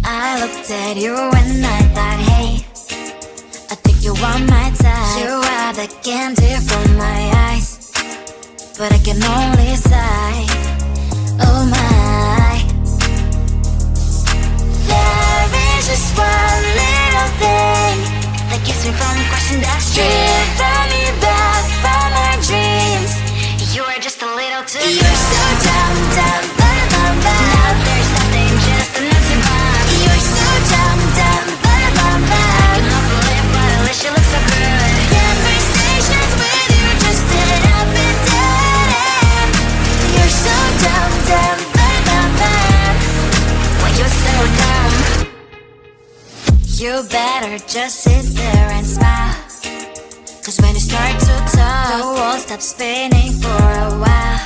I looked at you and I thought, hey, I think you are my type. You are the candy from my eyes, but I can only sigh, oh my. There is just one little thing that keeps me from crossing that street. Drive me back from our dreams. You are just a little too good. You're so dumb, dumb, ba-da-bum-bum. Now there's nothing, just an empty bomb. You're so dumb, dumb, ba-da-bum-bum. I cannot believe, but at least you look so good. Conversations with you just end up in dead end. You're so dumb, dumb, ba-da-bum-bum. When you're so dumb, you better just sit there and smile, 'cause when you start to talk, the world stops spinning for a while.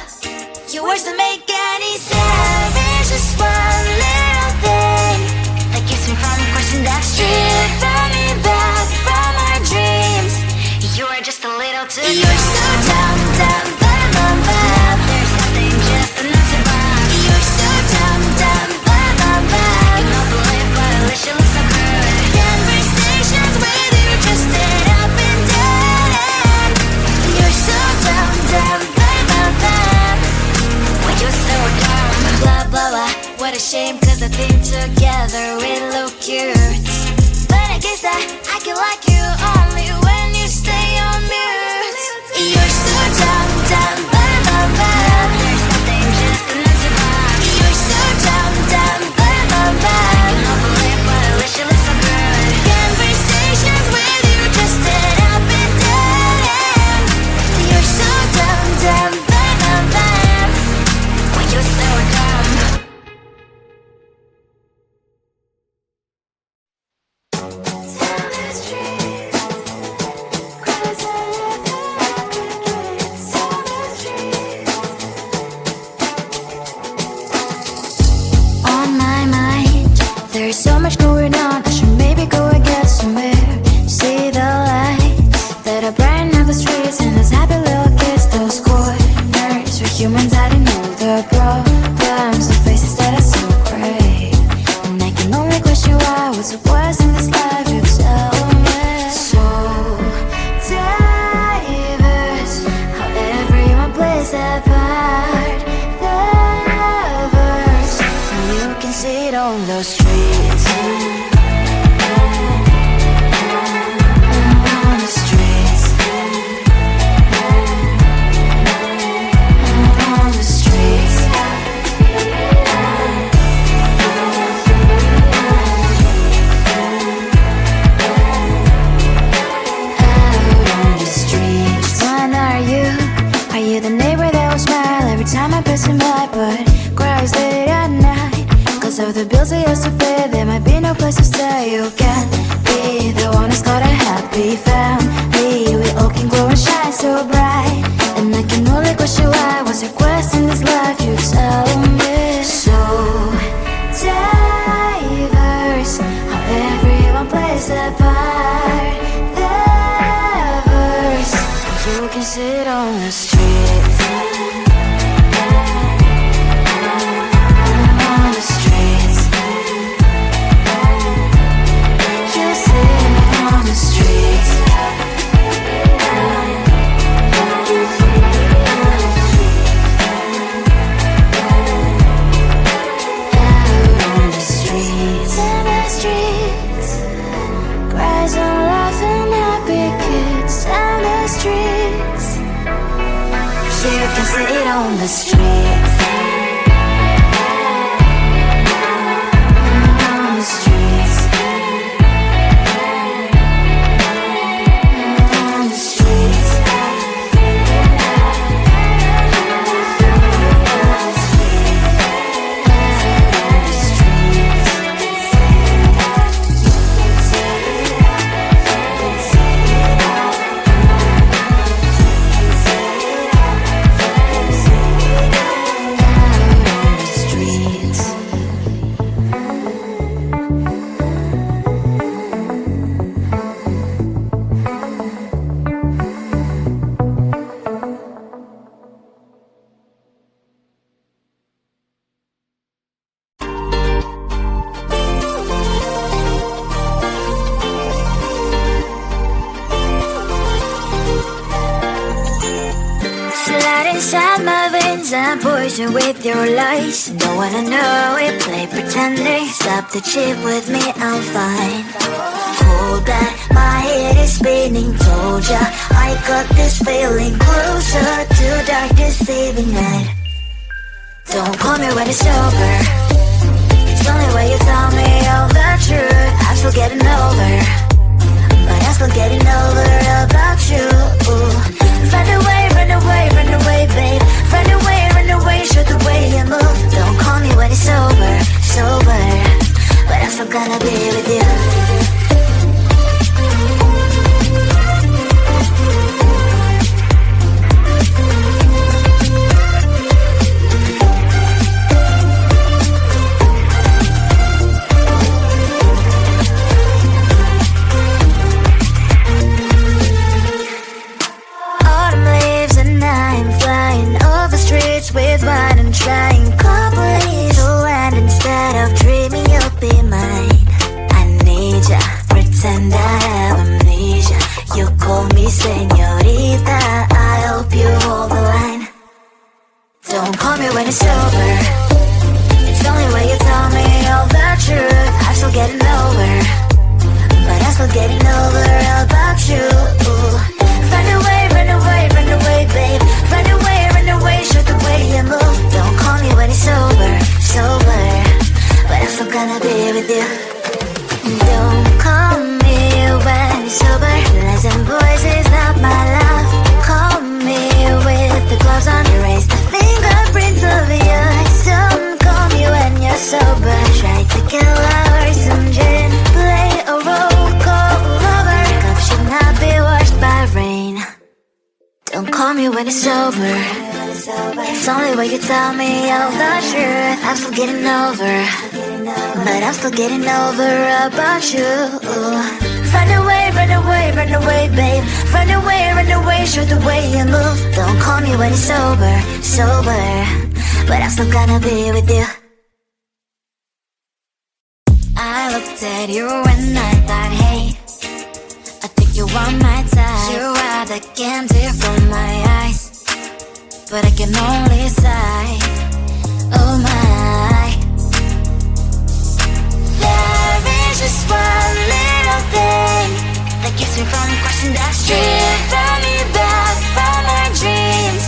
Your words don't make any sense. There's just one little thing that keeps me from crossing that street. Turn me back from our dreams. You are just a little too good. You're so dumb, dumb, ba-da-bum-bum. There's nothing, just an empty bomb. You're so dumb, dumb, ba-da-bum-bum. I cannot believe, but at least you look so good. Conversations with you just end up in dead end. You're so dumb, dumb, ba-da-bum-bum. When you're so dumb, blah, blah, blah. What a shame, 'cause I think together we look cute. But I guess that I can like you only when you stay on mute. You're so dumb, dumb, ba-da-bum-bum. There's nothing, just an empty bomb. You're so dumb, dumb, ba-da-bum-bum. I cannot believe, but at least you look so good. Conversations with you just end up in dead end. You're so dumb, dumb, ba-da-bum-bum. When you're so dumb. On my mind, there's so much going on. I should maybe go and get some air. See the lights that are brighten up the streets, and those happy little kids, those corners where humans hiding all the problems, the faces that are so great. And I can only question why, what's the worst in this life, you tell me. So diverse, how everyone plays their part. Diverse, and you can see it on those streets. On the streets. On the streets. Out on the streets. When are you? Are you the neighbor that will smile every time I pass him by, but cries late at night? 'Cause of the bills I used to pay, there might be no place to stay. You can't be the one who's got a happy family. We all can glow and shine so bright, and I can only question why, what's your quest in this life, you tell me. So diverse, how everyone plays their part. Diverse, you can sit on the streets. On the streets. You sit on the streets. Out on the streets. In the streets. Cries and laughing, happy kids. Down the streets. You can sit on the streets. On the streets. On the streets. poison with your lies. Don't wanna know it, play pretending. Stop the chip with me, I'm fine. Hold that, my head is spinning. Told ya, I got this feeling. Closer to dark deceiving night. Don't call me when it's over. It's the only way you tell me all the truth. I'm still getting over, but I'm still getting over about you. Run away, run away, run away, babe. Run away, show the way you move. Don't call me when it's over, sober, but I'm still gonna be with you. With wine and trying companies to land instead of dreaming you'll be mine. I need ya, pretend I have amnesia. You call me señorita, I hope you hold the line. Don't call me when it's over. It's the only way you tell me all the truth. I'm still getting over, but I'm still getting over about you. Run away, run away, run away, babe. Run away, show the way you move. Don't call me when it's over, sober, but I'm still gonna be with you. Don't call me when it's over. Lies and boys is not my love. Call me with the gloves on. Erase the fingerprints of yours. Don't call me when you're sober. Try to kill hours, some gin. Play a roll call lover. Cup should not be washed by rain. Don't call me when it's over. It's only way you tell me all the truth. I'm still getting over, but I'm still getting over about you. Run away, run away, run away, babe. Run away, show the way you move. Don't call me when it's over, sober, but I'm still gonna be with you. I looked at you and I thought, hey, I think you want my time. You are the candy from my eyes, but I can only sigh, oh my. There is just one little thing that keeps me from crossing that street. Drive me back from my dreams.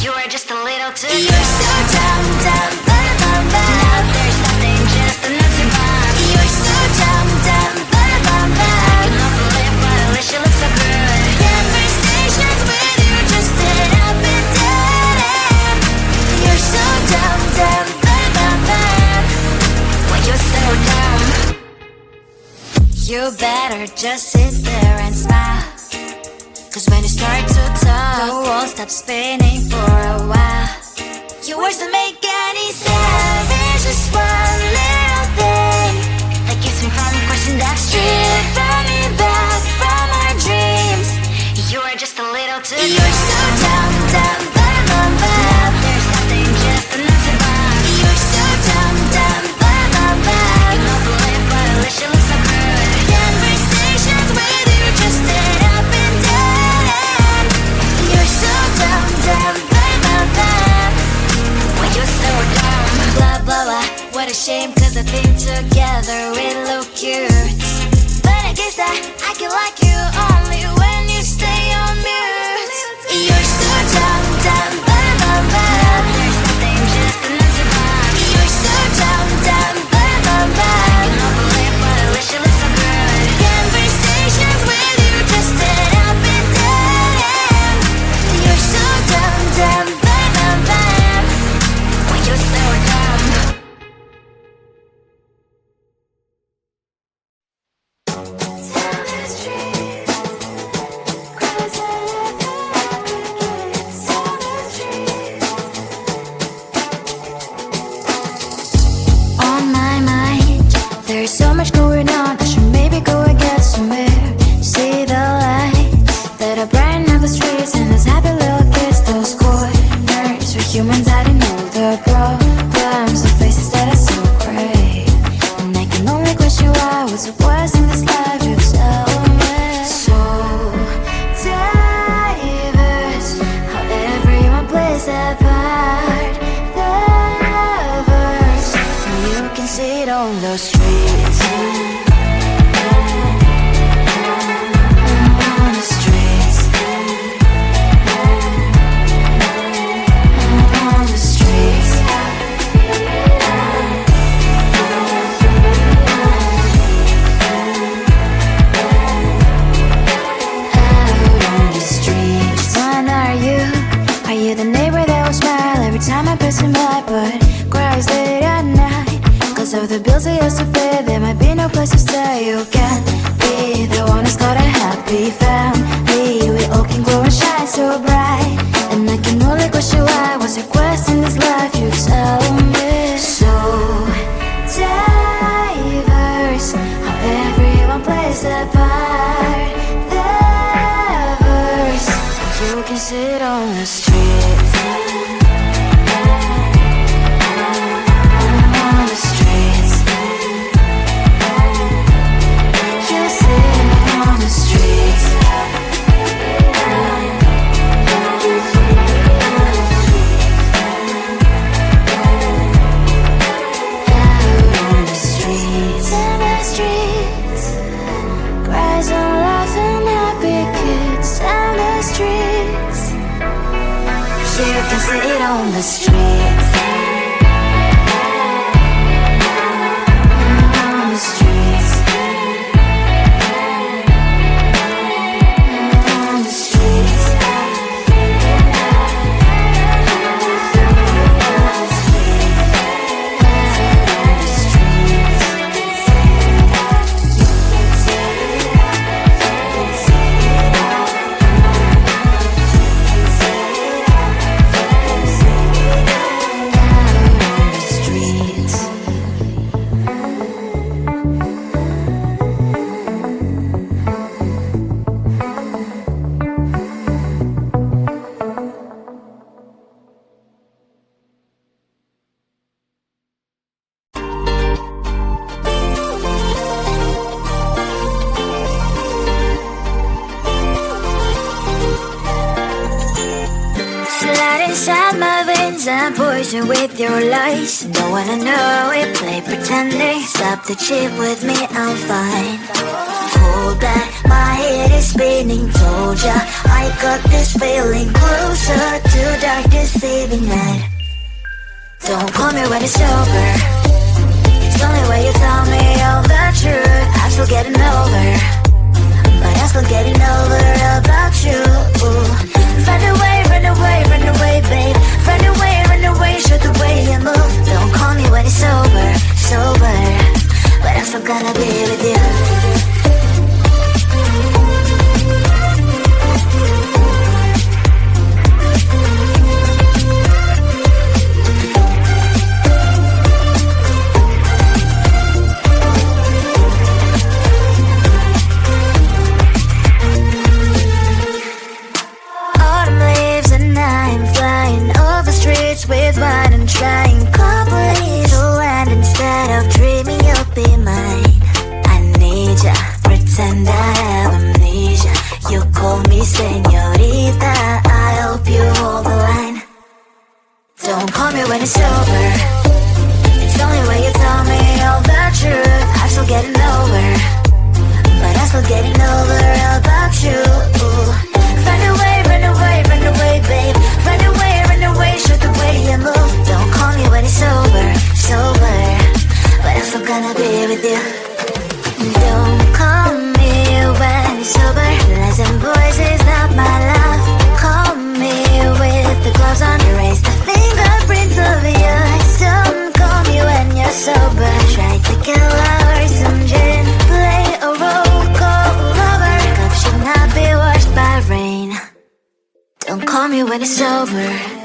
You are just a little too close. You're so dumb, dumb, bum, now there's nothing, just enough to bomb. You're so dumb, dumb, bum, you know the lip, but at least you look so good. Conversations with you just end up in dead end. You're so dumb, dumb, bum, when you're so dumb. You better just sit there and smile, cause when you start to talk, the world stops spinning for a while. Your words don't make any sense. There's just one little thing that keeps me from crossing that street. Turn me back from our dreams. You are just a little too close. You're so dumb, dumb, bum, there's nothing, just enough to bomb. You're so dumb, dumb, bum, you know the lip, but at least you look so good. Conversations with you just end up in dead end. You're so dumb, dumb, bum, when you're so dumb. Blah, blah, blah, what a shame, cause I think together we look cute. But I guess that I can like you only when you stay on mute. You're so dumb, dumb, there's nothing, just enough to bomb. You're so dumb, dumb, you know the lip, but at least you look so good. Conversations with you just end up in dead end. You're so dumb, dumb, when you're so dumb. On my mind, there's so much going on. I should maybe go and get some air. See the lights that are brighten up the streets, and those happy little kids, those corners where humans hiding all the problems, the faces that are so gray. And I can only question why, what's the worst in this life, you tell me. So diverse, how everyone plays their part. on the streets. On the streets. On the streets. Are you the neighbor that will smile every time I pass him by, but cries late at night? Cause of the bills he has to pay, there might be no place to stay. You can be the one who's got a happy family. We all can glow and shine so bright, and I can only question why. What's your quest in this life? You tell me. So diverse, how everyone plays their part. Their verse, you can sit on the street. On the streets. You sit on the streets. Out on the streets. In the streets. Cries and laughing happy kids. Down the streets. You can sit on the streets. On the streets. On the streets. Inside my veins and poison with your lies. Don't wanna know it, play pretending. Stop the chip with me, I'm fine. Hold back, my head is spinning. Told ya, I got this feeling. Closer to dark, deceiving night. Don't call me when it's over. It's only when you tell me all the truth. I'm still getting over, but I'm still getting over about you. Run away, run away, run away, babe. Run away, show the way you move. Don't call me when it's over, sober, but I'm still gonna be with you. With wine and trying company to land. Instead of dreaming you'll be mine, I need ya, pretend I have amnesia. You call me señorita, I hope you hold the line. Don't call me when it's over. It's only when you tell me all the truth. I'm still getting over, but I'm still getting over about you. Run away, run away, run away, babe. Run away, show the way you move. Don't call me when it's over, sober, but I'm still gonna be with you. Don't call me when it's over. Lies and voices, not my love. Call me with the gloves on. Erase the fingerprints of yours. Don't call me when you're sober. Try to kill our some gin. Play a role, call lover. Cup should not be washed by rain. Don't call me when it's over.